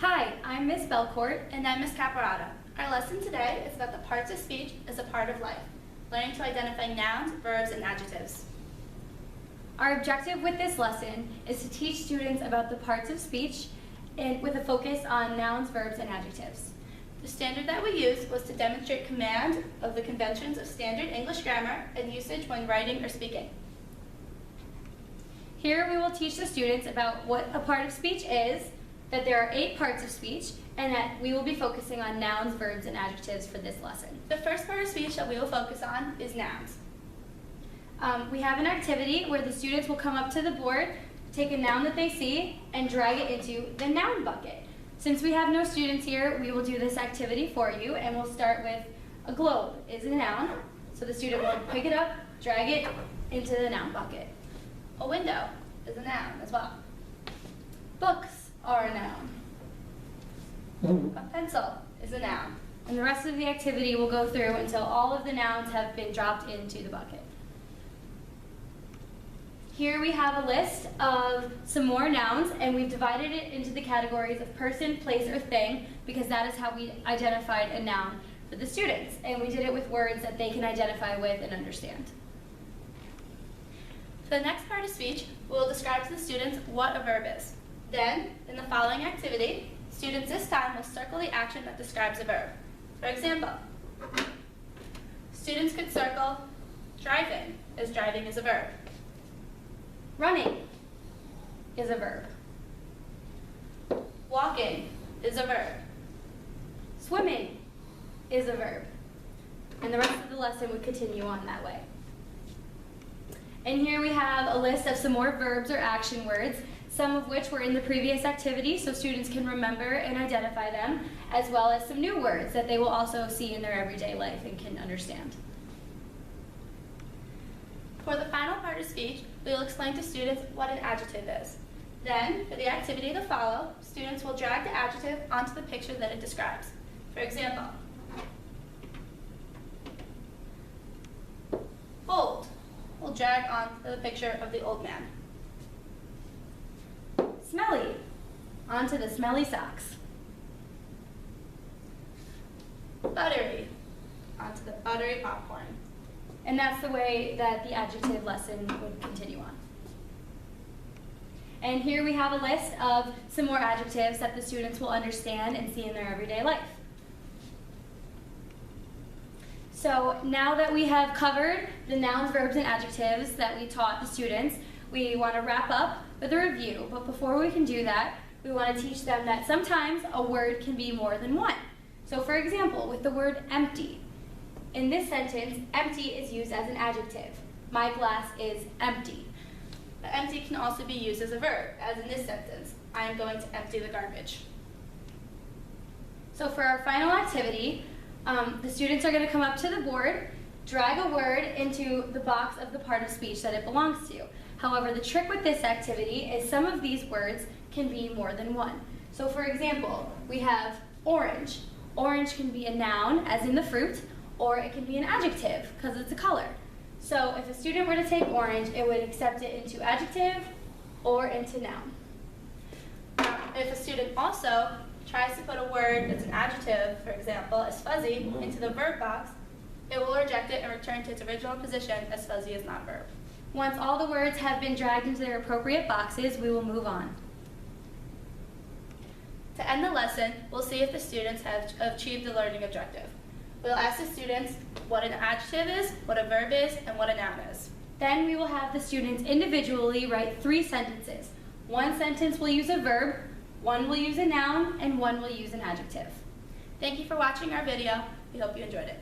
Hi, I'm Miss Belcourt. And I'm Ms. Caparata. Our lesson today is about the parts of speech as a part of life, learning to identify nouns, verbs, and adjectives. Our objective with this lesson is to teach students about the parts of speech and with a focus on nouns, verbs, and adjectives. The standard that we used was to demonstrate command of the conventions of standard English grammar and usage when writing or speaking. Here we will teach the students about what a part of speech is, that there are 8 parts of speech, and that we will be focusing on nouns, verbs, and adjectives for this lesson. The first part of speech that we will focus on is nouns. We have an activity where the students will come up to the board, take a noun that they see, and drag it into the noun bucket. Since we have no students here, we will do this activity for you, and we'll start with a globe is a noun. So the student will pick it up, drag it into the noun bucket. A window is a noun as well. Books are a noun. A pencil is a noun. And the rest of the activity will go through until all of the nouns have been dropped into the bucket. Here we have a list of some more nouns, and we've divided it into the categories of person, place, or thing, because that is how we identified a noun for the students. And we did it with words that they can identify with and understand. For the next part of speech, we will describe to the students what a verb is. Then, in the following activity, students this time will circle the action that describes a verb. For example, students could circle driving, as driving is a verb. Running is a verb. Walking is a verb. Swimming is a verb. And the rest of the lesson would continue on that way. And here we have a list of some more verbs or action words, some of which were in the previous activity, so students can remember and identify them, as well as some new words that they will also see in their everyday life and can understand. For the final part of speech, we will explain to students what an adjective is. Then, for the activity to follow, students will drag the adjective onto the picture that it describes. For example, old will drag onto the picture of the old man. Smelly, onto the smelly socks. Buttery, onto the buttery popcorn. And that's the way that the adjective lesson would continue on. And here we have a list of some more adjectives that the students will understand and see in their everyday life. So now that we have covered the nouns, verbs, and adjectives that we taught the students, we want to wrap up with a review. But before we can do that, we want to teach them that sometimes a word can be more than one. So for example, with the word empty. In this sentence, empty is used as an adjective. My glass is empty. But empty can also be used as a verb, as in this sentence, I am going to empty the garbage. So for our final activity, the students are going to come up to the board, drag a word into the box of the part of speech that it belongs to. However, the trick with this activity is some of these words can be more than one. So for example, we have orange. Orange can be a noun, as in the fruit, or it can be an adjective, because it's a color. So if a student were to take orange, it would accept it into adjective or into noun. If a student also tries to put a word that's an adjective, for example, as fuzzy, into the verb box, it will reject it and return to its original position as fuzzy is not verb. Once all the words have been dragged into their appropriate boxes, we will move on. To end the lesson, we'll see if the students have achieved the learning objective. We'll ask the students what an adjective is, what a verb is, and what a noun is. Then we will have the students individually write 3 sentences. One sentence will use a verb, one will use a noun, and one will use an adjective. Thank you for watching our video. We hope you enjoyed it.